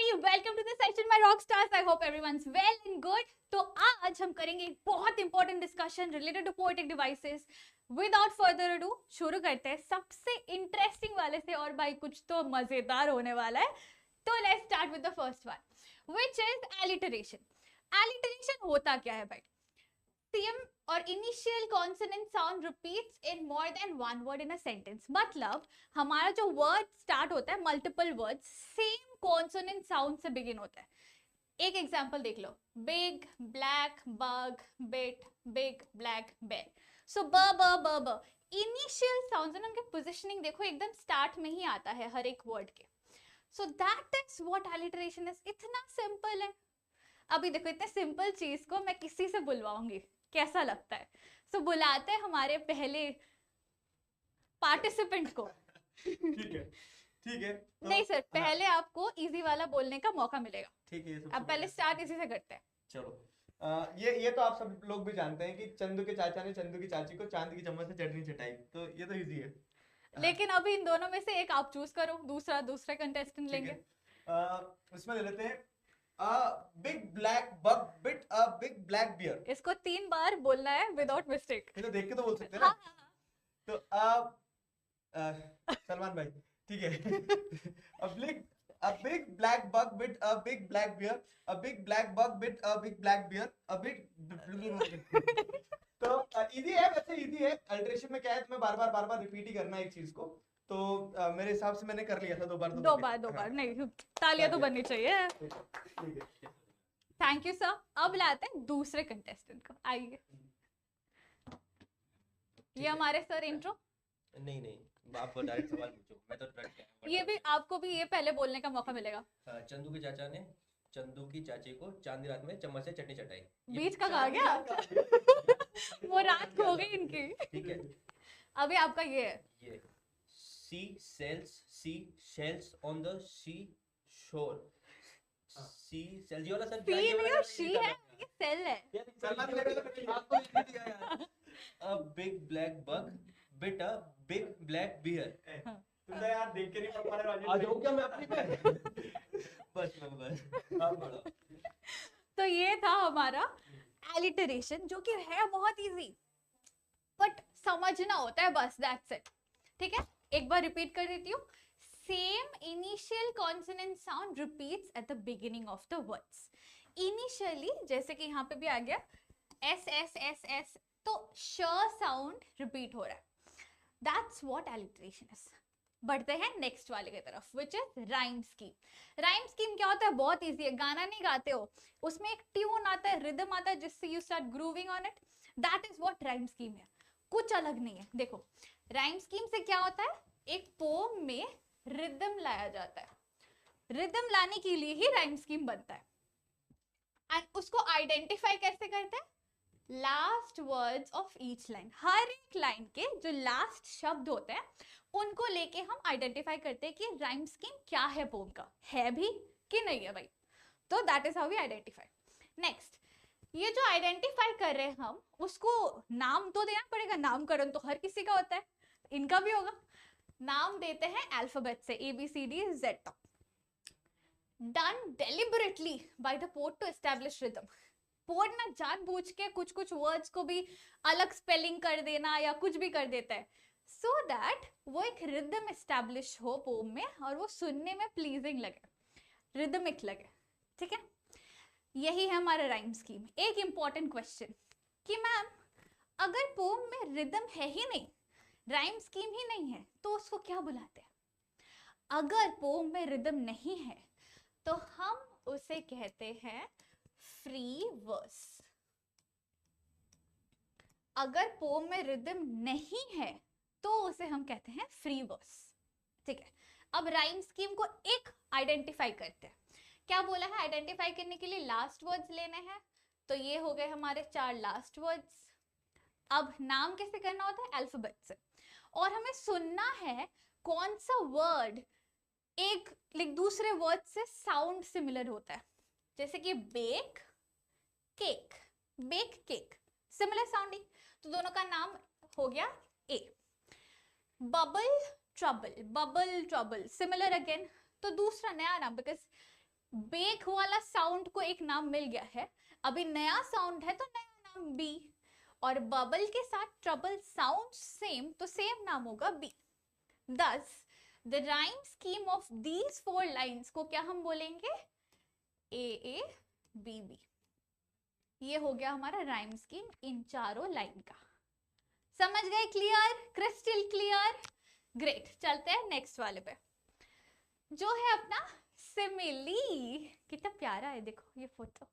everybody, welcome to the session my rock stars. I hope everyone's well and good. तो आज हम करेंगे एक बहुत important discussion related to poetic devices. Without further ado शुरू करते हैं सबसे इंटरेस्टिंग वाले से, और भाई कुछ तो मजेदार होने वाला है. तो let's start with the first one, which is alliteration. Alliteration होता क्या है भाई? सेम और initial consonant sound repeats in more than one word in a sentence. मतलब हमारा जो वर्ड स्टार्ट होता है, multiple words same consonant sound से बिगिन होता है. एक एग्जांपल देख लो, big black bug, bit, big black bear. So ब ब ब ब इनिशियल साउंड्स है ना, उनके पोजीशनिंग देखो एकदम स्टार्ट में ही आता है हर एक वर्ड के. सो that is what alliteration is. इतना सिंपल है. अभी देखो इतने सिंपल चीज को मैं किसी से बुलवाऊंगी, कैसा लगता है? सो बुलाते हैं हमारे पहले पार्टिसिपेंट को. ठीक है ठीक है. नहीं सर, पहले आपको इजी वाला बोलने का मौका मिलेगा. ठीक है, ये अब पहले स्टार्ट इसी से करते हैं. चलो. ये तो आप सब लोग भी जानते हैं कि चंदू के चाचा ने चंदू की चाची को चांद की चम्मच से चटनी चटाई. तो ये तो इजी है. लेकिन अभी इन दोनों में से एक आप चूज करो, दूसरा कंटेस्टेंट लेंगे. इसमें ले लेते हैं big black bug bit a big black bear. इसको 3 बार बोलना है विदाउट मिस्टेक. ये तो देख के तो बोल सकते हैं ना. तो सलमान भाई ठीक है. A big black bug bit a big black bear. A big black bug bit a big black bear. A big तो इजी है, वैसे इजी है. अल्टरेशन में क्या है, तुम्हें बार बार रिपीट ही करना है एक चीज को. तो मेरे हिसाब से मैंने कर लिया था 2 बार. दो बार नहीं, तालियां तो बननी चाहिए. Thank you sir. अब लाते हैं दूसरे कंटेस्टेंट को. आइए. ये हमारे सर इंट्रो. नहीं आप डायरेक्ट सवाल पूछो. मैं तो डायरेक्ट ये भी आपको भी ये पहले बोलने का मौका मिलेगा. चंदू के चाचा ने चंदू की चाची को चांद की रात में चम्मच से चटनी चटाई. बीच का कहा गया. वो रात हो गई इनकी. ठीक है. अभी आपका ये है. ये सी शेल्स ऑन द सी शोर. सी सेल्स, ये वाला सर सी नहीं और शी है, ये सेल है. आपको लिख दिया यार. A big black bug bit a big black bear. तुम यार देख के नहीं पढ़ पा रहे. आ जाओ क्या मैं अपनी पे. बस आप पढ़ो. तो ये था हमारा एलिटरेशन, जो कि है बहुत इजी, बट समझना होता है बस. That's it. ठीक है, एक बार रिपीट कर देती हूँ. Same initial consonant sound repeats at the beginning of the words. Initially जैसे कि यहाँ पे भी आ गया एस एस एस एस, तो श साउंड रिपीट हो रहा है. That's what alliteration is. बढ़ते हैं नेक्स्ट वाले की तरफ, which is rhyme scheme. Rhyme scheme क्या होता है? बहुत इजी है. गाना नहीं गाते हो, उसमें एक ट्यून आता है, रिदम आता है, जिससे you start grooving on it. That is what rhyme scheme है. कुछ अलग नहीं है. देखो, राइम स्कीम से क्या होता है, एक पोम में रिदम लाया जाता है. रिदम लाने के लिए ही राइम स्कीम बनता है. एंड उसको आइडेंटिफाई कैसे करते हैं? Last words of each line. हर एक लाइन के जो लास्ट शब्द होते हैं उनको लेके हम आइडेंटिफाई करते हैं कि राइम स्कीम क्या है, पोम का है भी कि नहीं है भाई. तो that is how we identify. Next, ये जो आइडेंटिफाई कर रहे हैं हम, उसको नाम तो देना पड़ेगा. नामकरण तो हर किसी का होता है, इनका भी होगा. नाम देते हैं अल्फाबेट से, ABCD Z तक. Done deliberately by the poet to establish rhythm. Poet ना जानबूझ के कुछ वर्ड्स को भी अलग स्पेलिंग कर देना या कुछ भी कर देता है, सो दैट वो एक रिदम एस्टैब्लिश हो पोम में और वो सुनने में प्लीजिंग लगे, रिदमिक लगे. ठीक है, यही है हमारा राइम स्कीम. एक इंपॉर्टेंट क्वेश्चन कि मैम अगर पोम में रिदम है ही नहीं, राइम स्कीम ही नहीं है, तो उसको क्या बुलाते हैं? अगर पोम में रिदम नहीं है तो हम उसे कहते हैं फ्री वर्स. अगर पोम में रिदम नहीं है तो उसे हम कहते हैं फ्री वर्स. ठीक है, अब राइम स्कीम को एक आइडेंटिफाई करते हैं. क्या बोला है? आइडेंटिफाई करने के लिए लास्ट वर्ड्स लेने हैं. तो ये हो गए हमारे 4 लास्ट वर्ड्स. अब नाम कैसे करना होता है? अल्फाबेट से. और हमें सुनना है कौन सा वर्ड एक दूसरे वर्ड से साउंड सिमिलर होता है. जैसे कि bake cake, bake cake similar sounding, तो दोनों का नाम हो गया A. Bubble trouble, bubble trouble similar again, तो दूसरा नया नाम, बिकॉज बेक वाला साउंड को एक नाम मिल गया है, अभी नया साउंड है तो नया नाम बी, और बबल के साथ ट्रबल साउंड सेम तो सेम नाम होगा B. Thus, the rhyme scheme of these 4 lines को क्या हम बोलेंगे? A, B, B। ये हो गया हमारा राइम स्कीम इन चारों लाइन का। समझ गए? क्लियर? Crystal clear? ग्रेट। चलते हैं नेक्स्ट वाले पे, जो है अपना सिमिली। कितना प्यारा है देखो ये फोटो।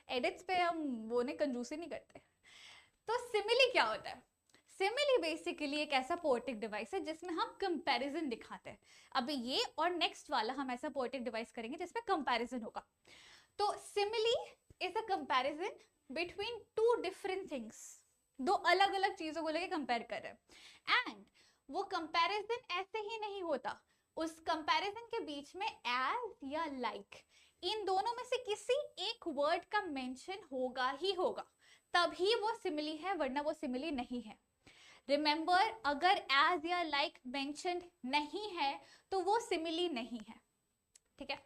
एडिट्स पे हम वो ने कंजूसी नहीं करते। तो सिमिली क्या होता है? सिमिली बेसिकली एक ऐसा पोएटिक डिवाइस है जिसमें हम कंपैरिजन दिखाते हैं। अभी ये और नेक्स्ट वाला हम ऐसा पोएटिक डिवाइस करेंगे जिसमें कंपैरिजन होगा। तो simile is a comparison between two different things, दो अलग अलग चीजों को लेके कंपेयर कर रहे हैं। एंड वो कंपैरिजन ऐसे ही नहीं होता, उस कंपैरिजन के बीच में एज या लाइक इन दोनों में से किसी एक वर्ड का मेंशन होगा ही होगा, तभी वो सिमिली है, वरना वो सिमिली नहीं है। रिमेंबर, अगर एज या लाइक मेंशन नहीं है तो वो सिमिली नहीं है। ठीक है,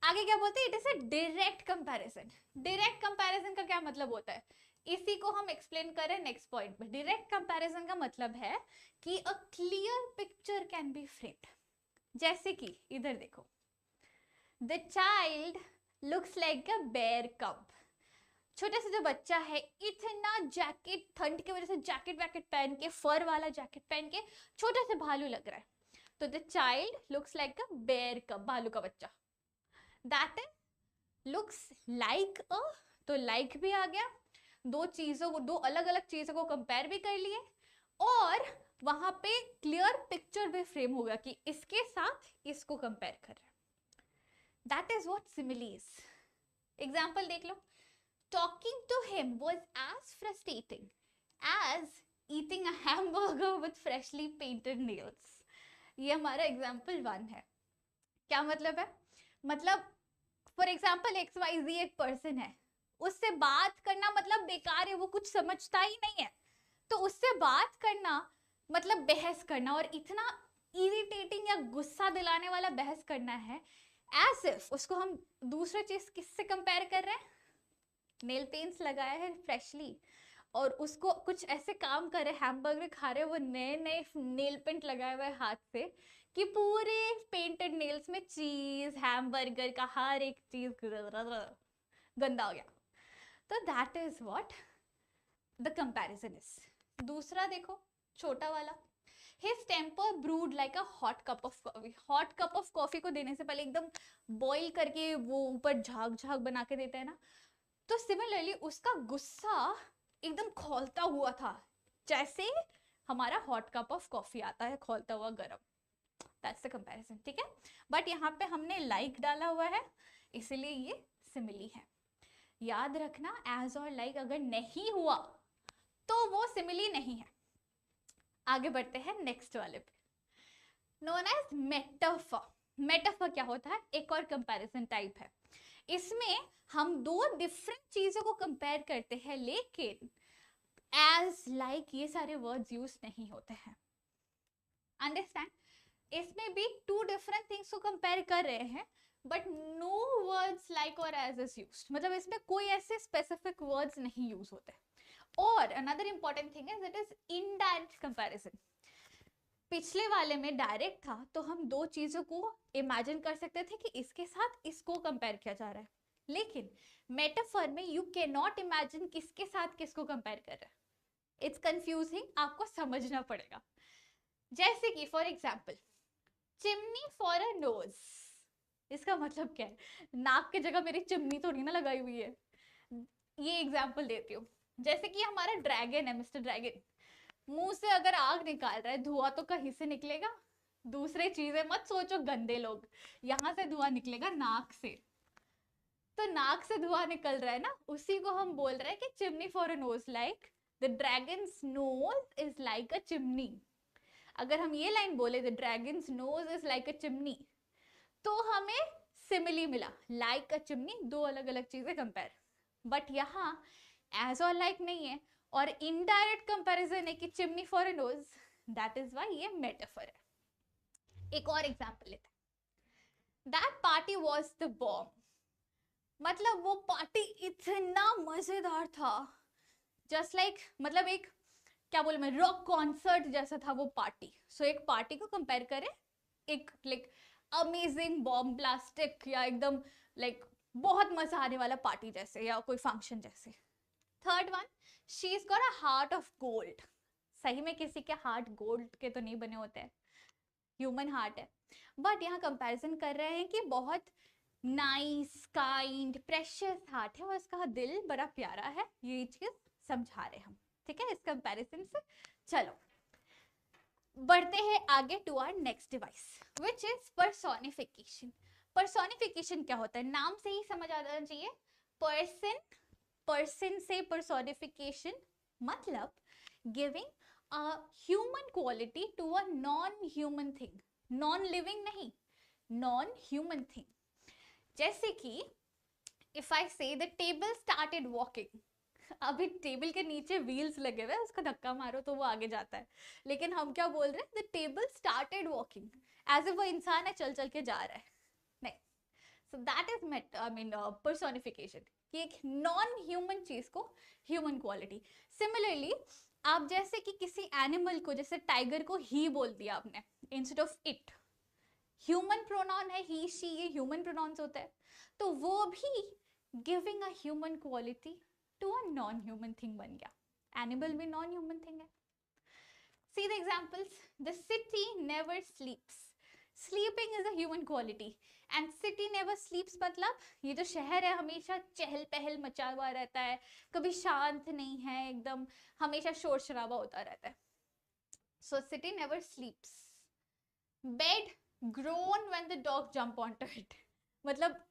आगे क्या बोलते हैं? It is a direct comparison. Direct comparison का क्या मतलब होता है, इसी को हम एक्सप्लेन करें नेक्स्ट पॉइंट में। डायरेक्ट कंपैरिजन का मतलब है कि a clear picture can be framed. जैसे कि इधर देखो, the child looks like a bear cub. छोटा सा जो बच्चा है इतना जैकेट, ठंड की वजह से जैकेट वैकेट पहन के, फर वाला जैकेट पहन के छोटा सा भालू लग रहा है। तो the child looks like a bear cub, भालू का बच्चा। That is looks like a, तो लाइक भी आ गया, दो चीजों को, दो अलग अलग चीजों को कंपेयर भी कर लिए, और वहां पे क्लियर पिक्चर भी फ्रेम होगा कि इसके साथ इसको कंपेयर कर रहे हैं। That is what simile is. Example देख लो, talking to him was as frustrating as eating a hamburger with freshly painted nails। ये हमारा एग्जाम्पल 1 है। क्या मतलब है? मतलब फॉर एग्जाम्पल XYZ एक पर्सन है, उससे बात करना मतलब बेकार है, वो कुछ समझता ही नहीं है, तो उससे बात करना मतलब बहस करना, और इतना इरिटेटिंग या गुस्सा दिलाने वाला बहस करना है, एज इफ उसको हम दूसरा चीज किससे कंपेयर कर रहे हैं? नेल पेंट्स लगाया है फ्रेशली, और उसको कुछ ऐसे काम करे, हैमबर्गर खा रहे, वो नए नए नेल पेंट लगाए हुए हाथ से, कि पूरे पेंटेड नेल्स में चीज, हैमबर्गर का हर एक चीज गंदा हो गया। तो that is what the comparison is. दूसरा देखो, छोटा वाला, His temper brewed like a hot cup of coffee। hot cup of coffee को देने से पहले एकदम बॉईल करके वो ऊपर झाग झाग बना के देता है ना, तो सिमिलरली उसका गुस्सा एकदम खौलता हुआ था, जैसे हमारा हॉट कप ऑफ कॉफी आता है खौलता हुआ गरम। That's the comparison. ठीक है, बट यहाँ पे हमने लाइक डाला हुआ है, इसीलिए ये सिमिली है। याद रखना, एज और लाइक अगर नहीं हुआ तो वो सिमिली नहीं है। आगे बढ़ते हैं नेक्स्ट वाले पे, नोन एज मेटाफर। मेटाफर क्या होता है? एक और कंपैरिजन टाइप है। इसमें हम दो डिफरेंट चीजों को कंपेयर करते हैं, लेकिन एज लाइक ये सारे वर्ड्स यूज नहीं होते हैं। अंडरस्टैंड? इसमें भी टू डिफरेंट थिंग्स को कंपेयर कर रहे हैं, बट नो वर्ड्स लाइक और एज इज यूज्ड। मतलब इसमें कोई ऐसे स्पेसिफिक वर्ड्स नहीं यूज होते। और another important thing is it is indirect comparison. पिछले वाले में डायरेक्ट था, तो हम दो चीजों को इमेजिन कर सकते थे कि इसके साथ इसको कंपेयर किया जा रहा है, लेकिन मेटाफर में यू कैन नॉट इमेजिन किसके साथ किसको कंपेयर कर रहा है। इट्स कंफ्यूजिंग, आपको समझना पड़ेगा। जैसे कि for example, chimney for a knows, इसका मतलब क्या है? नाक की जगह मेरी चिमनी तो नहीं ना लगाई हुई है। ये एग्जाम्पल देती हूँ, जैसे कि हमारा ड्रैगन है, मिस्टर ड्रैगन, मुंह से अगर आग निकाल रहा है, धुआं तो कहीं से निकलेगा। दूसरे चीजें मत सोचो गंदे लोग, यहाँ से धुआं निकलेगा नाक से, तो नाक से धुआं निकल रहा है ना, उसी को हम बोल रहे हैं कि chimney for a nose, like the dragon's nose is like a chimney. अगर हम ये लाइन बोले, the dragon's nose is like a chimney, तो हमें सिमिली मिला, लाइक अ चिमनी, दो अलग अलग चीजें कंपेयर। बट यहाँ एज और लाइक नहीं है, और इनडायरेक्ट कंपैरिजन है कि chimney for a knows, that is why ये मेटाफर है। एक और एग्जांपल लेते हैं, that party was the bomb. मतलब वो पार्टी इतना मजेदार था, जस्ट लाइक मतलब एक क्या बोले मैं, रॉक कॉन्सर्ट जैसा था वो पार्टी. सो एक पार्टी को कंपेयर करें एक लाइक अमेजिंग बॉम्ब ब्लास्टिक या एकदम लाइक बहुत मजा आने वाला पार्टी जैसे या कोई फंक्शन जैसे. Third one, she is got a heart of gold. सही में किसी के हार्ट गोल्ड के तो नहीं बने होते हैं, ह्यूमन हार्ट है, बट यहाँ कंपैरिजन कर रहे हैं कि बहुत नाइस काइंड प्रेशियस हार्ट है और उसका दिल बड़ा प्यारा है, ये चीज समझा रहे हम. ठीक है, इस कंपैरिजन से. चलो बढ़ते हैं आगे to our next device which is personification. Personification क्या होता है, नाम से ही समझ आ जाना चाहिए. पर्सन, पर्सन से पर्सोनिफिकेशन मतलब giving a human quality to a non human thing. Non living नहीं, नॉन ह्यूमन थिंग. जैसे कि if I say the table started walking, अभी टेबल के नीचे व्हील्स लगे हुए हैं, उसका धक्का मारो तो वो आगे जाता है, लेकिन हम क्या बोल रहे हैं, the table started walking, as if वो इंसान है चल चल के जा रहा है. नहीं, so that is met I mean personification, कि एक नॉन ह्यूमन चीज को ह्यूमन क्वालिटी. सिमिलरली आप जैसे कि किसी एनिमल को, जैसे टाइगर को ही बोल दिया आपने instead of it, human pronoun है ही शी, ये ह्यूमन प्रोनाउंस होता है, तो वो भी giving a human quality to a non human thing बन गया. एनिमल भी नॉन ह्यूमन थिंग है. See the examples, the city never sleeps. Sleeping is a human quality and city never sleeps मतलब ये जो शहर है हमेशा चहल पहल मचा हुआ रहता है, कभी शांत नहीं है, एकदम हमेशा शोर शराबा होता रहता है. So city never sleeps. Bed groan when the dog jump onto it. मतलब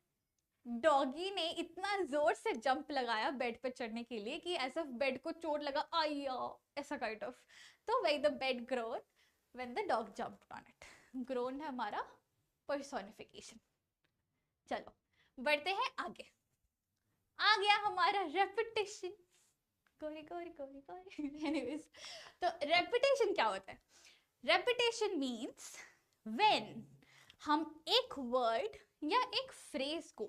डॉगी ने इतना जोर से जंप लगाया बेड पे चढ़ने के लिए कि ऐसा बेड को चोट लगा, आया ऐसा काइंड ऑफ. तो वही the bed grown when the dog jump on it. Grown है हमारा पर्सोनिफिकेशन. चलो बढ़ते हैं आगे. आ गया हमारा रेपिटेशन. गोरी गोरी गोरी गोरी. एनीवेज, तो रेपिटेशन क्या होता है? रेपिटेशन मीन्स व्हेन हम एक वर्ड या एक फ्रेज को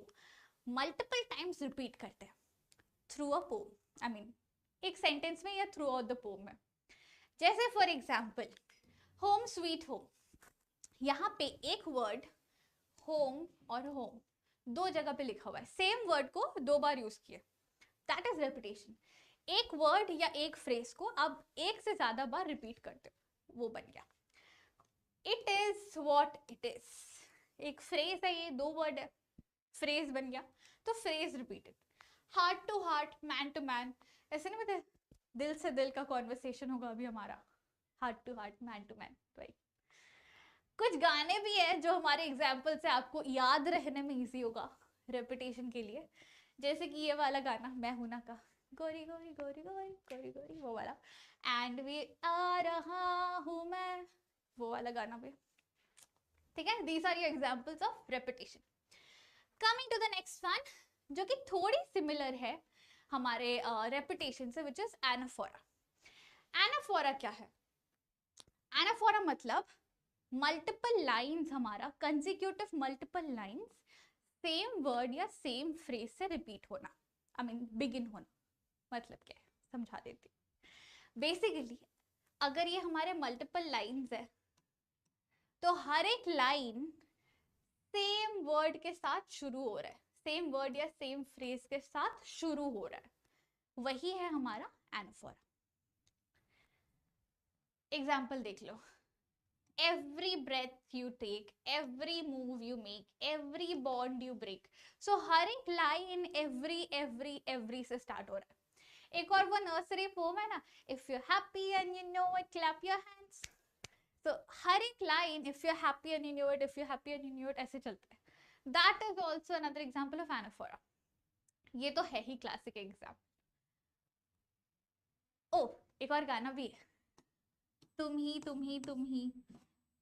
मल्टीपल टाइम्स रिपीट करते हैं through a poem, I mean एक सेंटेंस में या थ्रू आउट द पोम में. जैसे for example home sweet home, यहाँ पे एक वर्ड होम और होम दो जगह पे लिखा हुआ है, सेम वर्ड को दो बार यूज किया, दैट इज रेपिटेशन. एक वर्ड या एक फ्रेज को आप एक से ज्यादा बार रिपीट करते हो, वो बन गया it is what it is. एक फ्रेज है, ये दो वर्ड है, फ्रेज बन गया, तो phrase repeated. Heart to heart, man to man, ऐसे नहीं बता, दिल से दिल का कॉन्वर्सेशन होगा अभी हमारा, heart to heart, man to man. वही कुछ गाने भी है जो हमारे एग्जाम्पल से आपको याद रहने में इजी होगा रेपिटेशन के लिए, जैसे कि ये वाला गाना मैं हूं ना का, गोरी गोरी गोरी गोरी गोरी गोरी, वो वाला, एंड वी आ रहा हूं मैं, वो वाला गाना भी. ठीक है, these are your examples of repetition. Coming to the next one जो कि थोड़ी सिमिलर है हमारे रेपिटेशन से, विच इज एनाफोरा. एनाफोरा क्या है? एनाफोरा मतलब मल्टीपल लाइंस, हमारा consecutive multiple lines same word या सेम फ्रेज से रिपीट होना, आई मीन बिगिन होना. मतलब क्या है समझा देती. बेसिकली अगर ये हमारे मल्टीपल लाइंस है तो हर एक लाइन सेम वर्ड के साथ शुरू हो रहा है, सेम वर्ड या सेम फ्रेज के साथ शुरू हो रहा है, वही है हमारा एनाफोरा. एग्जाम्पल देख लो, every breath you take, every move you make, every bond you break. So हर एक लाइन every से स्टार्ट हो रहा है. एक और वो नर्सरी पोम है ना, if you're happy and you know it, clap your hands. So हर एक line if you're happy and you know it, if you're happy and you know it, ऐसे चलता है. That is also another example of anaphora. ये तो है ही classic example. ओ एक और गाना भी है, तुम ही तुम ही तुम ही,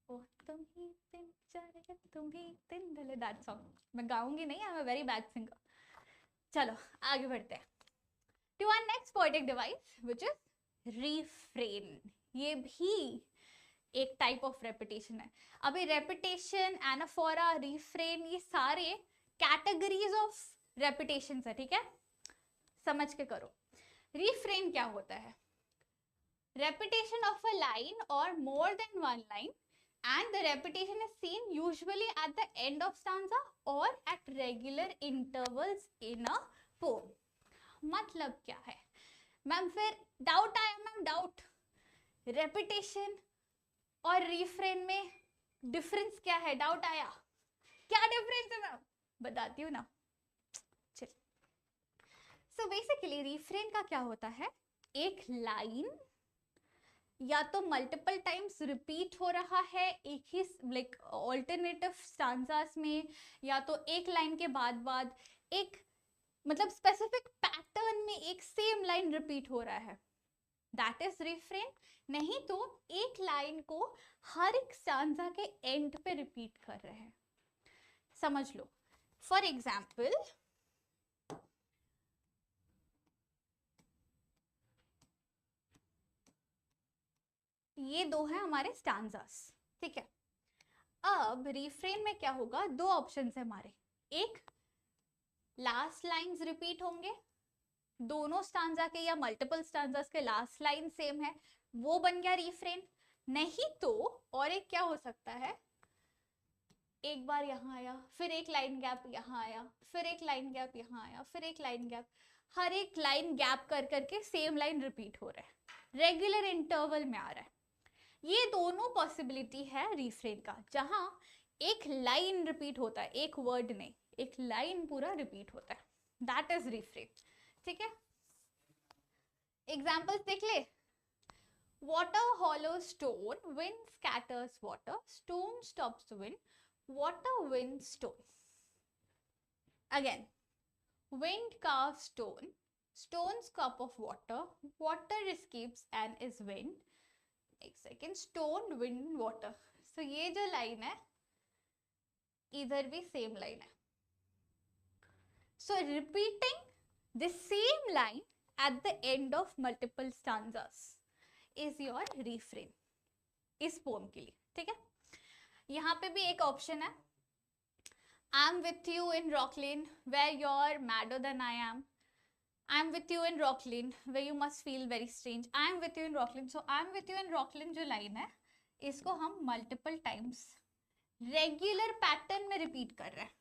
ओ तुम ही दिन चढ़े तुम ही दिन ढले, दैट सॉन्ग मैं गाऊंगी नहीं, I am a very bad singer. चलो आगे बढ़ते हैं to our next poetic device which is refrain. ये भी एक टाइप ऑफ रेपिटेशन है। अभी रेपिटेशन, एनाफोरा, रिफ्रेन, ये सारे कैटेगरीज ऑफ रेपिटेशन है, ठीक है, समझ के करो। रिफ्रेन क्या होता है? repetition of a line or more than one line, and the repetition is seen usually at the end of stanza or at regular intervals in a poem. मतलब क्या है मैम? फिर डाउट आया मैम, डाउट। रेपिटेशन और refrain में difference क्या है? Doubt आया, क्या डिफरेंस है मैम? बताती हूँ ना, चल। सो बेसिकली रिफ्रेन का क्या होता है? एक लाइन या तो मल्टीपल टाइम्स रिपीट हो रहा है एक ही लाइक ऑल्टरनेटिव स्टांजास में, या तो एक लाइन के बाद एक मतलब स्पेसिफिक पैटर्न में एक सेम लाइन रिपीट हो रहा है, दैट इज रिफ्रेन। नहीं तो एक लाइन को हर एक स्टांजा के एंड पे रिपीट कर रहे हैं, समझ लो। फॉर एग्जाम्पल, ये दो हैं हमारे स्टांजास, ठीक है। अब रिफ्रेन में क्या होगा? दो ऑप्शंस है हमारे, एक लास्ट लाइंस रिपीट होंगे, दोनों स्टांजा के या मल्टीपल स्टांजास के लास्ट लाइन सेम है, वो बन गया रिफ्रेन। नहीं तो और एक क्या हो सकता है? एक बार यहाँ आया, फिर एक लाइन गैप यहाँ आया, फिर एक लाइन गैप यहाँ आया, फिर एक लाइन गैप, हर एक लाइन गैप कर करके सेम लाइन रिपीट हो रहा है, रेगुलर इंटरवल में आ रहा है। ये दोनों पॉसिबिलिटी है रिफ्रेन का, जहां एक लाइन रिपीट होता है, एक वर्ड नहीं, एक लाइन पूरा रिपीट होता है, दैट इज रिफ्रेन, ठीक है। एग्जांपल्स देख ले। Water hollows stone, wind scatters water, stone stops wind, water wins stone. Again, wind carves stone, stone's cup of water, water escapes and is wind, एक second, stone, wind, water. So ये जो line है इधर भी same line है, so repeating the same line at the end of multiple stanzas is your refrain इस poem के लिए, ठीक है। यहाँ पे भी एक ऑप्शन है, I am with you in Rockland where you are madder than I am, I am with you in Rocklin where you must feel very strange. I am with you in Rocklin. So I am with you in Rocklin जो line है, इसको हम multiple times regular pattern में repeat कर रहे हैं,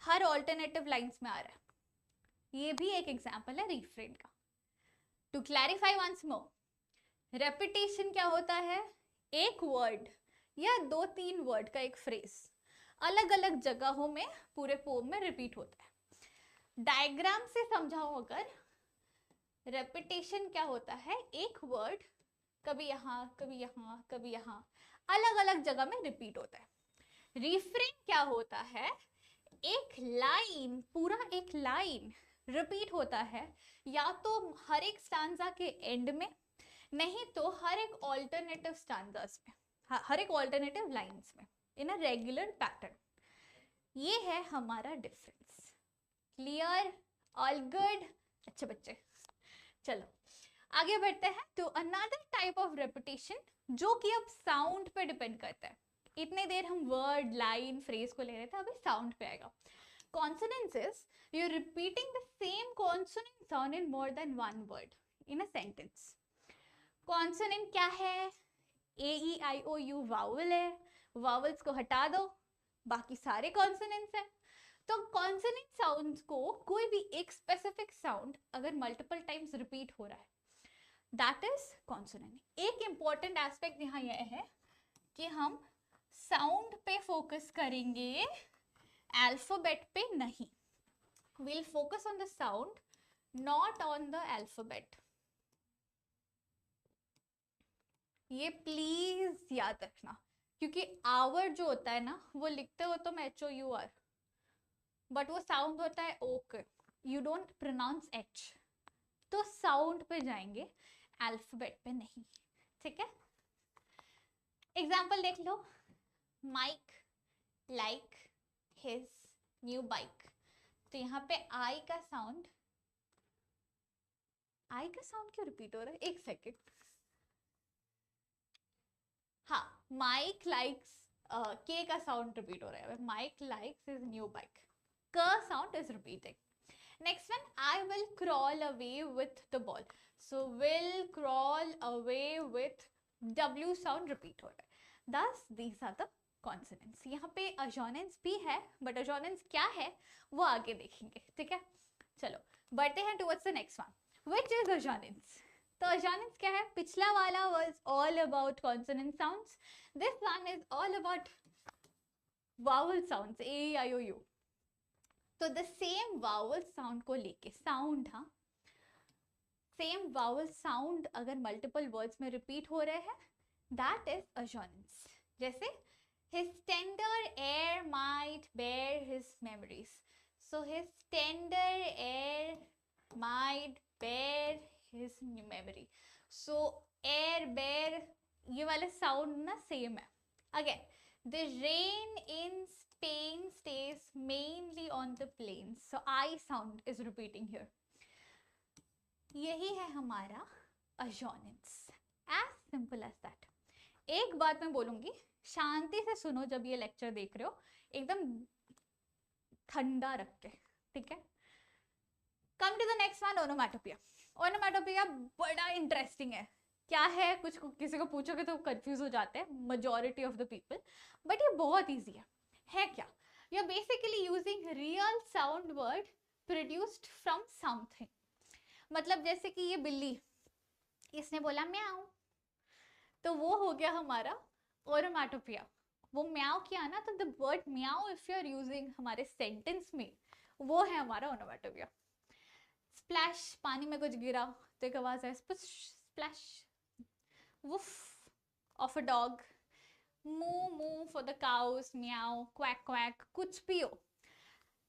हर alternative lines में आ रहा है। ये भी एक एग्जांपल है रिफ्रेन का। To clarify once more, repetition क्या होता है? एक वर्ड या दो तीन वर्ड का एक फ्रेज अलग अलग जगहों में पूरे पोम में रिपीट होता है। डायग्राम से समझाऊं अगर, रेपिटेशन क्या होता है? एक वर्ड कभी यहाँ कभी यहाँ कभी यहाँ अलग अलग जगह में रिपीट होता है। रिफ्रेन क्या होता है? एक लाइन, पूरा एक लाइन रिपीट होता है, या तो हर एक स्टांजा के एंड में, नहीं तो हर एक ऑल्टरनेटिव स्टांजास में, हर एक ऑल्टरनेटिव लाइंस में, इन अ रेगुलर पैटर्न। ये है हमारा डिफरेंस। क्लियर? All good? अच्छे बच्चे, चलो आगे बढ़ते हैं to another type of repetition, जो कि अब साउंड पे डिपेंड करता है। इतने देर हम वर्ड, लाइन, फ्रेज को ले रहे थे, अभी साउंड पे आएगा। Consonants is you repeating the same consonant sound in more than one word in a sentence. Consonant क्या है? ए ई आई ओ यू वावल है, वावल्स को हटा दो, बाकी सारे कॉन्सोनेंट्स हैं। तो कॉन्सोनेंट साउंड्स को कोई भी एक स्पेसिफिक साउंड अगर मल्टीपल टाइम्स रिपीट हो रहा है, दैट इज कॉन्सोनेंट। एक इंपॉर्टेंट एस्पेक्ट यहाँ यह है कि हम साउंड पे फोकस करेंगे, अल्फाबेट पे नहीं। Will focus on the sound, not on the alphabet. ये प्लीज याद रखना, क्योंकि आवर जो होता है ना, वो लिखते हो तुम HOUR, बट वो साउंड होता है okay, you don't pronounce H. तो साउंड पे जाएंगे, अल्फाबेट पे नहीं, ठीक है। एग्जाम्पल देख लो, Mike like his new bike. तो यहाँ पे आई का साउंड क्यों रिपीट हो रहा है? एक सेकेंड, हाँ, माइक लाइक्स, के का साउंड रिपीट हो रहा है, Mike likes his new bike, क sound is repeating. Next one, I will crawl away with the ball. So will crawl away with W sound repeat हो रहा है. Thus these are the consonants. यहाँ पे assonance भी है, but assonance क्या है वो आगे देखेंगे, ठीक है. चलो बढ़ते हैं towards the next one. Which is assonance? तो assonance क्या है? पिछला वाला was all about consonant sounds. This one is all about vowel sounds, A, I, O, U. तो द सेम वावल साउंड को लेके, साउंड, हाँ, सेम वावल साउंड अगर मल्टीपल वर्ड्स में रिपीट हो रहे हैं, दैट इज assonance. जैसे his tender air might bear his memories. So his tender air might bear his memory. So air, bear, ये वाले साउंड ना सेम है. Again, the rain in Spain stays mainly on the plains. So I sound is repeating here. यही है हमारा assonance. As simple as that. एक बात मैं बोलूंगी, शांति से सुनो जब ये लेक्चर देख रहे हो, एकदम ठंडा रख के, ठीक है. Come to the next one, onomatopoeia. Onomatopoeia बड़ा इंटरेस्टिंग है. क्या है, कुछ किसी को पूछोगे तो कंफ्यूज हो जाते हैं, majority of the people. But ये बहुत ईजी है क्या? You are basically using real sound word produced from something. मतलब जैसे कि ये बिल्ली, इसने बोला म्याऊ, तो वो हो गया हमारा ओनोमैटोपोइया. वो म्याऊ किया ना, तो the word meow if you are using हमारे सेंटेंस में, वो है हमारा ओनोमैटोपोइया. स्प्लैश, पानी में कुछ गिरा तो एक आवाज है splash. Woof of a dog, moo moo for the cows, meow, quack quack, कुछ भी हो.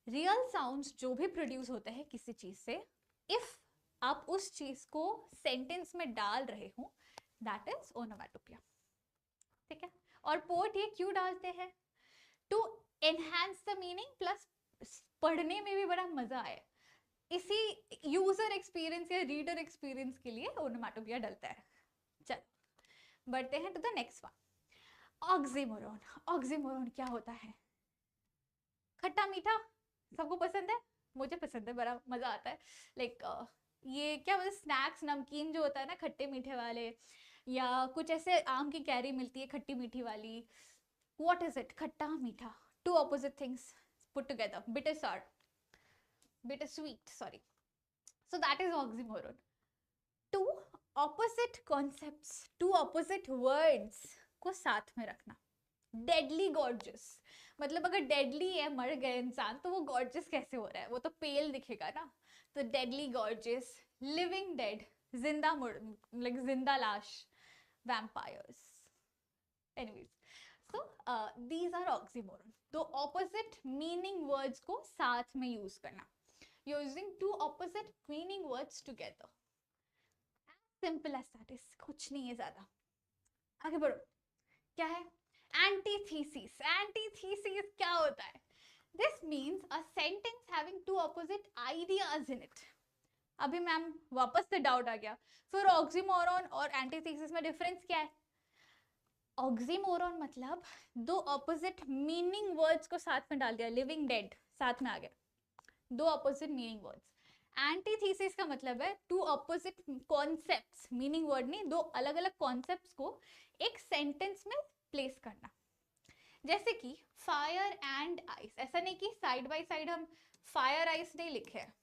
रियल साउंड्स जो भी प्रोड्यूस होते हैं किसी चीज से, इफ आप उस चीज को सेंटेंस में डाल रहे हो, दैट इज ओनोमैटोपोइया, ठीक है. और पोर्ट ये क्यों डालते हैं? To enhance the meaning, plus पढ़ने में भी बड़ा मजा आए. इसी यूजर एक्सपीरियंस या रीडर एक्सपीरियंस के लिए ओनोमैटोपोइया डलता है. चलो बढ़ते हैं to the next one. Oxymoron. Oxymoron क्या होता है? खट्टा मीठा सबको पसंद है, मुझे पसंद है, बड़ा मजा आता है. लाइक ये क्या बोलते, स्नैक्स, नमकीन जो होता है ना खट्टे मीठे वाले, या कुछ ऐसे आम की कैरी मिलती है खट्टी मीठी वाली. What is it? खट्टा मीठा, two opposite things put together, bitter sour, bitter sweet, sorry. So that is oxymoron. Two opposite concepts, two opposite words को साथ में रखना. डेडली गॉर्जियस, मतलब अगर डेडली है, मर गए इंसान, तो वो गॉर्जियस कैसे हो रहा है? वो तो पेल दिखेगा ना. तो डेडली गॉर्जियस, लिविंग डेड, जिंदा लाइक जिंदा लाश, vampires. Anyways, so these are oxymoron. तो ऑपोजिट मीनिंग वर्ड्स को साथ में यूज करना, using two opposite meaning words together. Simple as that is, कुछ नहीं है ज्यादा. आगे बढ़ो. क्या है? एंटीथीसिस. एंटीथीसिस क्या होता है? This means a sentence having two opposite ideas in it. अभी मैम वापस से डाउट आ गया, फिर ऑक्सीमोरॉन और एंटीथीसिस में डिफरेंस क्या है? ऑक्सीमोरॉन मतलब दो ऑपोजिट मीनिंग वर्ड्स को साथ में डाल दिया, लिविंग डेड साथ में आ गया, दो ऑपोजिट मीनिंग वर्ड्स. एंटीथीसिस का मतलब है two opposite concepts, meaning word नहीं, दो अलग अलग कॉन्सेप्ट्स को एक सेंटेंस में प्लेस करना. जैसे कि फायर एंड आइस. ऐसा नहीं कि साइड बाय साइड हम फायर आइस नहीं लिखे हैं.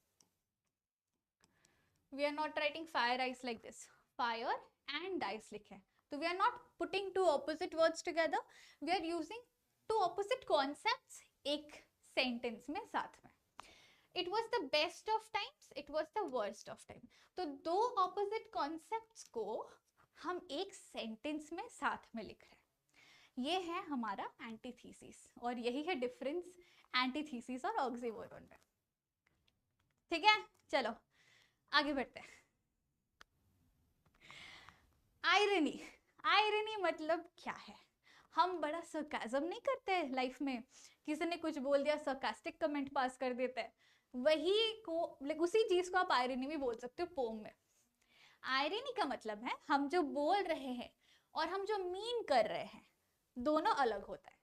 We are not writing fire ice like this, fire and ice लिखे हैं. तो we are not putting two opposite words together, we are using two opposite concepts एक सेंटेंस में साथ में. It was the best of times, it was the worst of time. तो दो opposite concepts को हम एक सेंटेंस में साथ में लिख रहे हैं. ये है हमारा एंटीथीसिस, और यही है डिफरेंस एंटीथीसिस और ऑक्सीमोरॉन में. ठीक है, चलो आगे बढ़ते हैं. आयरनी. आयरनी मतलब क्या है? हम बड़ा सरकाजम नहीं करते लाइफ में, किसी ने कुछ बोल दिया सरकास्टिक कमेंट पास कर देते हैं, वही को उसी चीज को आप आयरनी भी बोल सकते हो पोम में. आयरनी का मतलब है हम जो बोल रहे हैं और हम जो मीन कर रहे हैं दोनों अलग होता है।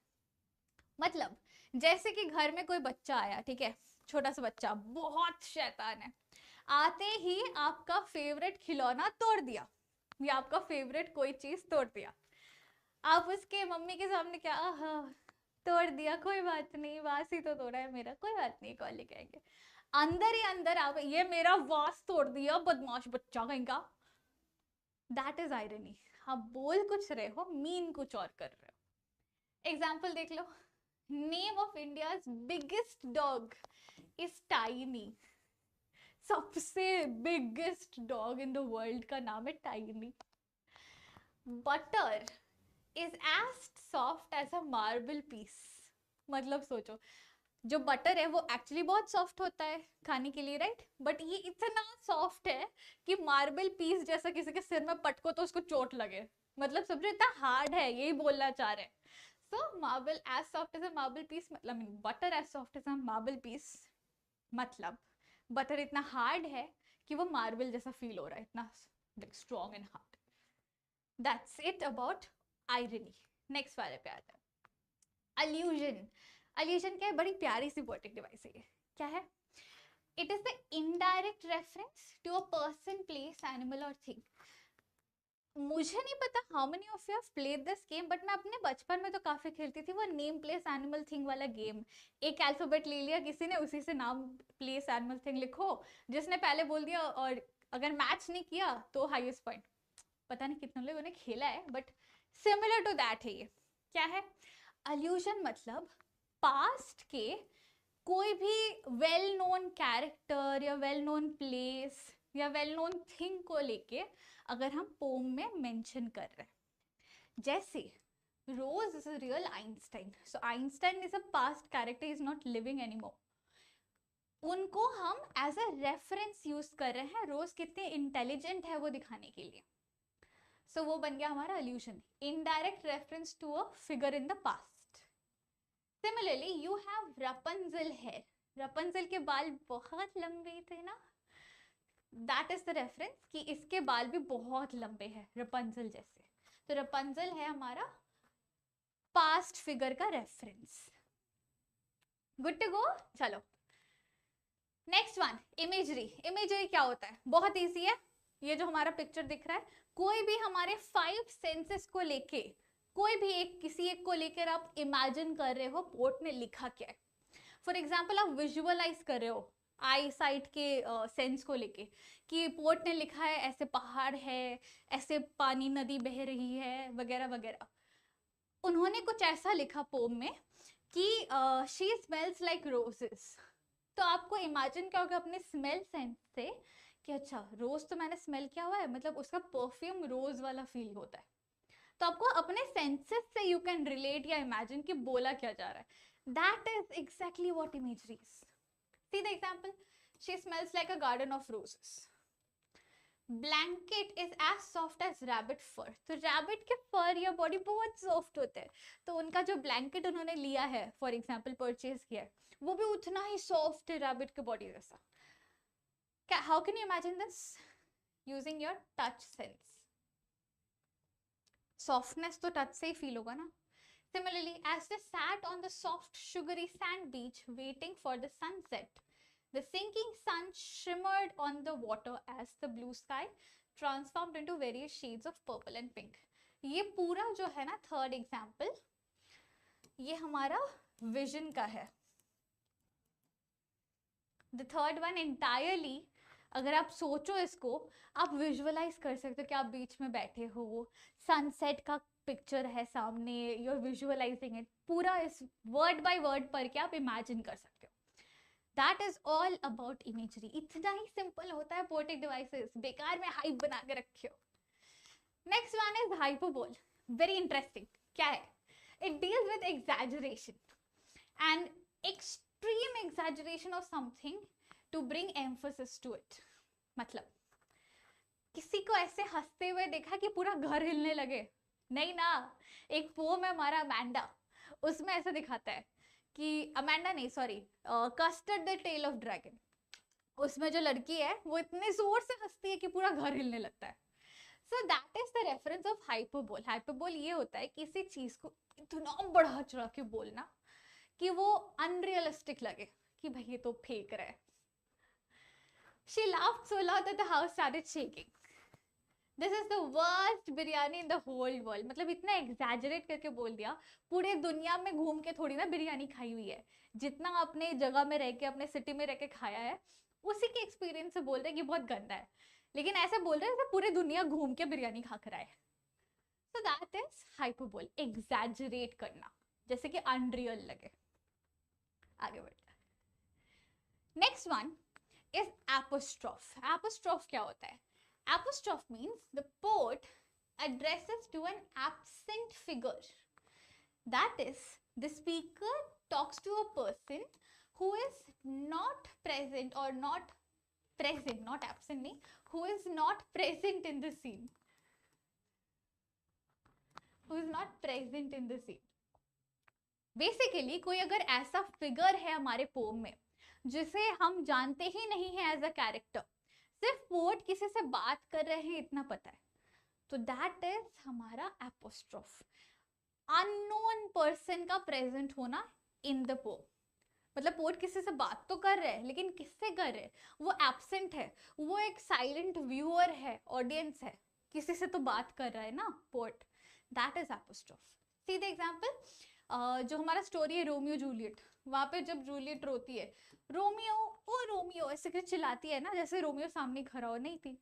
मतलब जैसे कि घर में कोई बच्चा आया, ठीक है, छोटा सा बच्चा बहुत शैतान है, आते ही आपका फेवरेट खिलौना तोड़ दिया या आपका फेवरेट कोई चीज तोड़ दिया, आप उसके मम्मी के सामने क्या, आहा तोड़ दिया, कोई बात नहीं, वास ही तो तोड़ा है मेरा, कोई बात नहीं, कॉल लेके आएंगे। अंदर ही अंदर आप ये मेरा वास तोड़ दिया बदमाश बच्चा कहीं का। That is irony. आप बोल कुछ रहे हो, मीन कुछ और कर रहे हो। एग्जाम्पल देख लो, name of India's biggest dog is tiny. सबसे biggest dog in the world का नाम है tiny. Butter is as soft as a marble piece. मतलब सोचो, जो बटर है वो एक्चुअली बहुत सॉफ्ट होता है खाने के लिए, राइट, बट ये इतना सॉफ्ट है कि मार्बल पीस जैसा किसी के सिर में पटको तो उसको चोट लगे। मतलब समझो इतना हार्ड है, यही बोलना चाह रहे हैं। So marble as soft as a marble piece, मतलब butter as soft as a marble piece, मतलब बटर इतना हार्ड है कि वो मार्बल जैसा फील हो रहा है, इतना strong and hard. That's it about irony. Next वाले पे आता है अल्यूजन। अल्यूजन क्या है, बड़ी प्यारी सी पोएटिक डिवाइस है ये। क्या है? It is the indirect reference to a person, place, animal और थिंग। मुझे नहीं पता how many of you have played this game, but मैं अपने बचपन में तो काफी खेलती थी वो नेम प्लेस एनिमल थिंग वाला गेम। एक अल्फाबेट ले लिया किसी ने, उसी से नाम प्लेस एनिमल थिंग लिखो, जिसने पहले बोल दिया और अगर मैच नहीं किया तो हाईएस्ट पॉइंट। पता नहीं कितने लोगों ने खेला है, बट सिमिलर टू दैट है ये। क्या है अल्यूजन? मतलब पास्ट के कोई भी वेल नोन कैरेक्टर या वेल नोन प्लेस या वेल नोन थिंग को लेके अगर हम पोम में मेंशन कर रहे हैं, जैसे Rose is a real Einstein, so Einstein is a past character, is not living anymore, उनको हम एज अ रेफरेंस यूज कर रहे हैं रोज कितने इंटेलिजेंट है वो दिखाने के लिए। सो वो बन गया हमारा allusion, indirect reference to a figure in the past. Similarly you have Rapunzel hair, Rapunzel के बाल बहुत लंबे थे ना, दैट इज द रेफरेंस कि इसके बाल भी बहुत लंबे हैं रपंजल जैसे। तो रपंजल है हमारा पास्ट फिगर का रेफरेंस। Good to go. चलो नेक्स्ट वन, इमेजरी। इमेजरी क्या होता है? बहुत इजी है। ये जो हमारा पिक्चर दिख रहा है, कोई भी हमारे 5 सेंसेस को लेके, कोई भी एक किसी एक को लेकर आप इमेजिन कर रहे हो पोर्ट ने लिखा क्या है। फॉर एग्जाम्पल आप विजुअलाइज कर रहे हो आई साइट के सेंस को लेके कि पोर्ट ने लिखा है ऐसे पहाड़ है, ऐसे पानी नदी बह रही है, वगैरह वगैरह। उन्होंने कुछ ऐसा लिखा पोम में कि शी स्मेल्स लाइक रोजेस। तो आपको इमेजिन क्या होगा अपने स्मेल सेंस से कि अच्छा रोज तो मैंने स्मेल किया हुआ है, मतलब उसका परफ्यूम रोज वाला फील होता है। तो आपको अपने सेंसेस से यू कैन रिलेट या इमेजिन कि बोला क्या जा रहा है। That is exactly what imagery is. See the example, she smells like a garden of roses. Blanket is as soft as rabbit fur. तो रैबिट के फर या बॉडी बहुत सॉफ्ट होते हैं, तो उनका जो ब्लैंकेट उन्होंने लिया है फॉर एग्जाम्पल परचेज किया है, वो भी उतना ही सॉफ्ट है रैबिट के बॉडी जैसा। How can you imagine this? Using your touch sense. Softness तो टच से ही फील होगा ना। Similarly, as they sat on the soft, sugary sand beach waiting for the sunset, the sinking sun shimmered on the water as the blue sky transformed into various shades of purple and pink. ये पूरा जो है ना third example, ये हमारा vision का है। The third one entirely, अगर आप सोचो इसको, आप विजुअलाइज कर सकते हो कि आप बीच में बैठे हो, सनसेट का पिक्चर है सामने, यू आर विजुअलाइजिंग इट, पूरा इस वर्ड बाय वर्ड पढ़ के आप इमेजिन कर सकते हो। That is all about imagery. इतना ही सिंपल होता है पोएटिक डिवाइसेस, बेकार में हाइप बना के रखे हो। Next one is hyperbole. Very interesting. क्या है? It deals with exaggeration and extreme exaggeration of something to bring emphasis to it. मतलब किसी को ऐसे हंसते हुए देखा कि पूरा घर हिलने लगे? नहीं ना। एक पोम है हमारा अमेंडा, उसमें ऐसा दिखाता है कि अमेंडा नहीं sorry Custard the tale of dragon, उसमें जो लड़की है वो इतने जोर से हंसती है कि पूरा घर हिलने लगता है। सो that is the reference of hyperbole. Hyperbole ये होता है किसी चीज को इतना बढ़ा चढ़ा के बोलना कि वो अनरियलिस्टिक लगे कि भाई ये तो फेक रहा है. She laughed so loud that the house started shaking. This is the worst biryani in the whole world. मतलब इतना exaggerate करके बोल दिया. पूरे दुनिया में घूम के थोड़ी ना बिरयानी खाई हुई है. जितना अपने जगह में रह के अपने सिटी में रह के खाया है उसी के एक्सपीरियंस से बोल रहे हैं कि बहुत गंदा है. लेकिन ऐसे बोल रहे हैं जैसे पूरे दुनिया घूम के बिरयानी खा कर आए. So that is hyperbole. Exaggerate करना जैसे कि अनरियल लगे. आगे बढ़ते हैं. Next one is apostrophe. Apostrophe क्या होता है? Apostrophe means the poet addresses to an absent figure. That is, the speaker talks to a person who is not present or not present, not absent नहीं, who is not present in the scene. Who is not present in the scene. Basically कोई अगर ऐसा figure है हमारे pome में जिसे हम जानते ही नहीं है एज अ कैरेक्टर, सिर्फ पोएट किसी से बात कर रहे हैं इतना पता है, तो दैट इज हमारा एपोस्ट्रोफ. अननोन पर्सन का प्रेजेंट होना इन द पोम. मतलब पोएट किसी से बात तो कर रहे हैं लेकिन किससे कर रहे हैं, वो एब्सेंट है, वो एक साइलेंट व्यूअर है, ऑडियंस है, किसी से तो बात कर रहा है ना poet. That is apostrophe. See the example. जो हमारा स्टोरी है रोमियो जूलियट, वहां पे जब जूलियट रोती है, रोमियो ओ रोमियो ऐसे करके चिल्लाती है ना, जैसे रोमियो सामने खड़ा हो नहीं थी.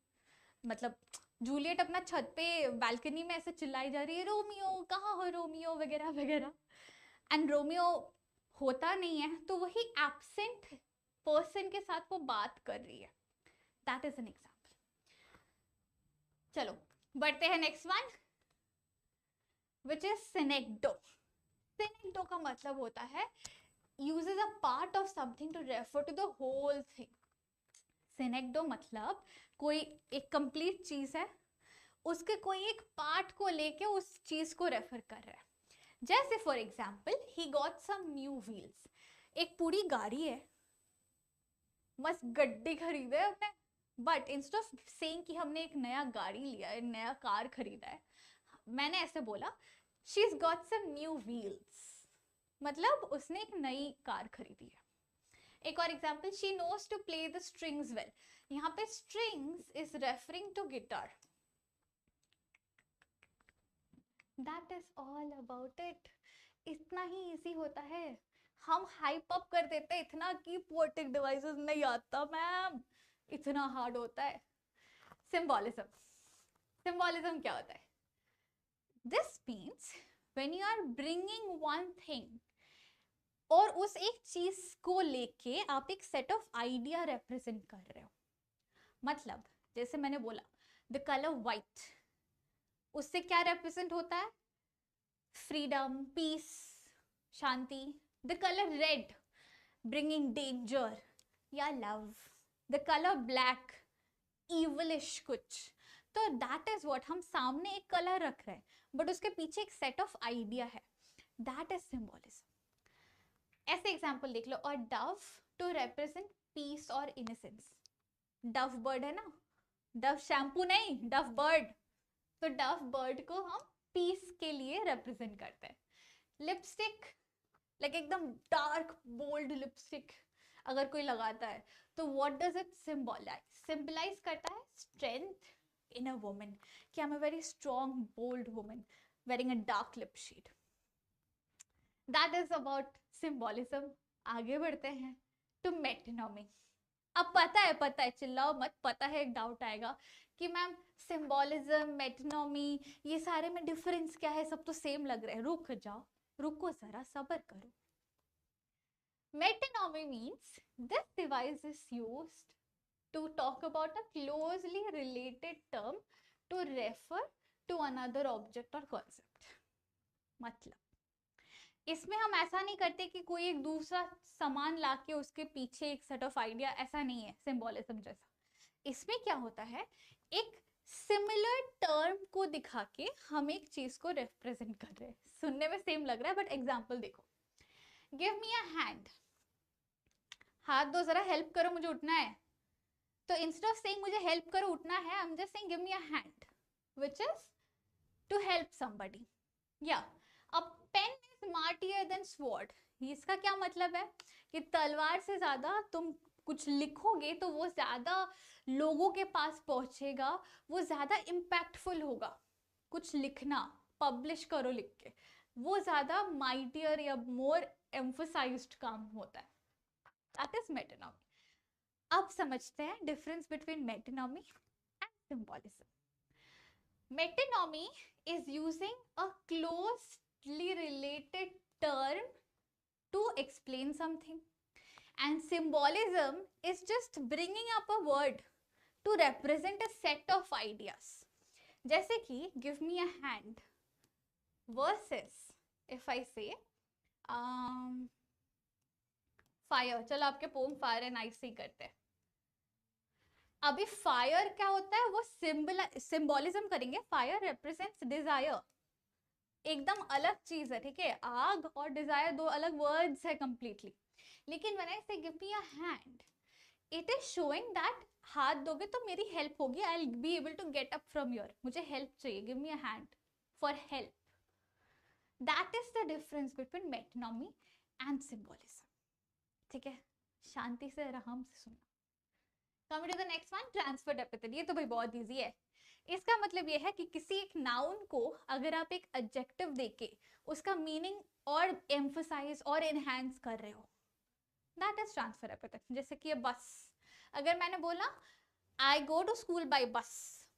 मतलब जूलियट अपना छत पे बालकनी में ऐसे चिल्लाई जा रही है रोमियो कहाँ हो रोमियो वगैरह वगैरह, एंड रोमियो होता नहीं है, तो वही एब्सेंट पर्सन के साथ वो बात कर रही है. That is an example. चलो बढ़ते हैं नेक्स्ट वन, विच इज सिनेक्डो. सिनेक्डो का मतलब होता है uses a part of something to refer to the whole thing. सिनेक्डो मतलब कोई एक कंप्लीट चीज है, उसके कोई एक पार्ट को लेके उस चीज को रेफर कर रहा है. जैसे for example he got some new wheels. एक पूरी गाड़ी है, मस्त गड्डी खरीदे हमने, बट इंस्टेड ऑफ सेइंग कि हमने एक नया गाड़ी लिया है, नया कार खरीदा है, मैंने ऐसे बोला she's got some new wheels. मतलब उसने एक नई कार खरीदी है. एक और example, she knows to play the strings well. यहाँ पे strings is referring to guitar. That is all about it. इतना ही इजी होता है. हम हाइप अप कर देते हैं इतना कि पोएटिक डिवाइसेस नहीं आता मैम, इतना हार्ड होता है. सिंबॉलिज्म. सिंबॉलिज्म क्या होता है? This means when you are bringing one thing, और उस एक चीज को लेके आप एक सेट ऑफ आइडिया रिप्रेजेंट कर रहे हो. मतलब जैसे मैंने बोला द कलर व्हाइट, उससे क्या रिप्रेजेंट होता है? फ्रीडम, पीस, शांति. The colour red bringing danger या love. The colour black evilish कुछ. तो दैट इज व्हाट, हम सामने एक कलर रख रहे हैं बट उसके पीछे एक सेट ऑफ आइडिया है. That is symbolism. ऐसे एग्जांपल देख लो. और डव टू रिप्रेजेंट पीस और इनोसेंस. डव बर्ड है ना, डव शैम्पू नहीं, डव बर्ड. तो डव बर्ड को हम पीस के लिए रिप्रेजेंट करते हैं. लिपस्टिक, लाइक एकदम डार्क बोल्ड लिपस्टिक अगर कोई लगाता है तो what does it symbolise? Symbolise करता है स्ट्रेंथ in a woman, कि I'm a very strong, bold woman wearing a dark lip shade. That is about symbolism. आगे बढ़ते हैं to metonymy. अब पता है, चिल्लाओ मत, पता है एक डाउट आएगा कि मैम सिंबॉलिज्म, मेटोनॉमी, ये सारे में डिफरेंस क्या है, सब तो सेम लग रहे हैं. रुक जाओ, रुको जरा, सब्र करो. Metonymy means this device is used to talk about a closely related term to refer to another object or concept. मतलब इसमें हम ऐसा नहीं करते कि कोई एक दूसरा सामान लाके उसके पीछे एक सेट ऑफ आइडिया, ऐसा नहीं है सिंबॉलिज्म जैसा. इसमें क्या होता है, एक सिमिलर टर्म को दिखा के हम एक चीज को रिप्रेजेंट कर रहे हैं. सुनने में सेम लग रहा है बट एग्जाम्पल देखो. Give me a hand. हाथ दो जरा, हेल्प करो, मुझे उठना है. तो इंस्टेड ऑफ सेइंग मुझे हेल्प करो उठना है, I am just saying give me a hand. which is to help somebody. Yeah, a pen is mightier than sword. इसका क्या मतलब है कि तलवार से ज्यादा तुम कुछ लिखोगे तो वो ज्यादा लोगों के पास पहुंचेगा, वो ज्यादा इम्पैक्टफुल होगा. कुछ लिखना, पब्लिश करो लिख के, वो ज्यादा माइटियर या मोर एम्फोसाइज्ड काम होता है. That is metonymy. अब समझते हैं difference between metonymy and symbolism. Metonymy is using a closely related term to explain something, and symbolism is just bringing up a word to represent a set of ideas. जैसे कि give me a hand versus if I say fire. चलो आपके pome fire and ice ही करते हैं. अभी fire क्या होता है, वो सिंबोलिज्म करेंगे. फायर रिप्रेजेंट्स डिजायर, एकदम अलग चीज है, ठीक है. आग और डिजायर दो अलग वर्ड्स है कंप्लीटली. लेकिन when I say give me a hand, it is showing that हाथ दोगे तो मेरी हेल्प होगी, I will be able to get up from your, मुझे हेल्प चाहिए, give me a hand for help. That is the difference between metonymy and symbolism. ठीक है, शांति से आराम से सुनना. Coming to the next one, transferred epithet. ये तो भाई बहुत इजी है. इसका मतलब ये है कि किसी एक नाउन को अगर आप एक एडजेक्टिव देके उसका मीनिंग और एम्फसाइज और एनहांस कर रहे हो, दैट इज ट्रांसफर एपिथेट. जैसे कि ये बस, अगर मैंने बोला आई गो टू स्कूल बाय बस,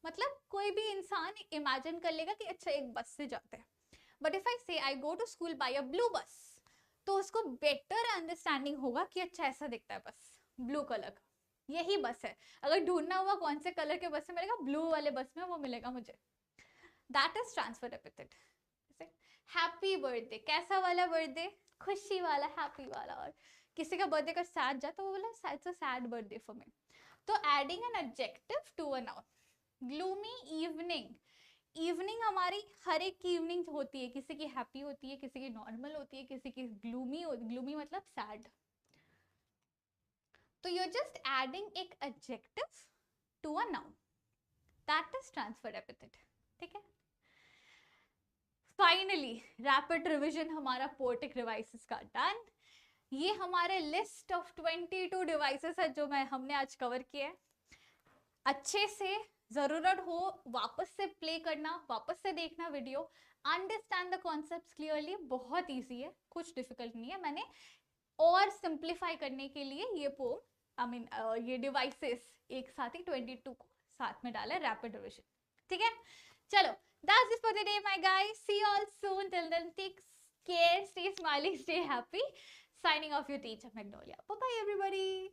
मतलब कोई भी इंसान इमेजिन कर लेगा कि अच्छा एक बस से जाते हैं. But if I say I go to school by a blue bus, तो उसको बेटर अंडरस्टैंडिंग होगा कि अच्छा ऐसा दिखता है बस, ब्लू कलर का, यही बस है. अगर ढूंढना हुआ कौन से कलर के बस में मिलेगा, ब्लू वाले बस में वो मिलेगा मुझे. That is transfer epithet. Happy birthday, कैसा वाला बर्थडे, खुशी वाला, हैप्पी वाला. और किसी का बर्थडे का सैड जाता, वो बोला it's a sad birthday for me. तो adding an adjective to a noun. Gloomy evening, evening हमारी हर एक की इवनिंग होती है, किसी की हैप्पी होती है, किसी की नॉर्मल होती है, किसी की ग्लूमी. ग्लूमी मतलब सैड. तो you're just adding एक adjective to a noun. That is transfer epithet. ठीक है. Finally, rapid revision हमारा poetic devices का done. ये हमारे list of 22 devices है जो हमने आज cover किए हैं. अच्छे से जरूरत हो वापस से play करना, वापस से देखना video. Understand the concepts clearly. बहुत easy है, कुछ difficult नहीं है. मैंने और सिंप्लीफाई करने के लिए ये पोम ये डिवाइसेस एक साथ ही 22 को साथ में डाला, रैपिड रिविजन. ठीक है, चलो that's it for the day my guys. See you all soon. Till then take care, stay smiling, stay happy. Signing off your teacher Magnolia. Bye bye everybody.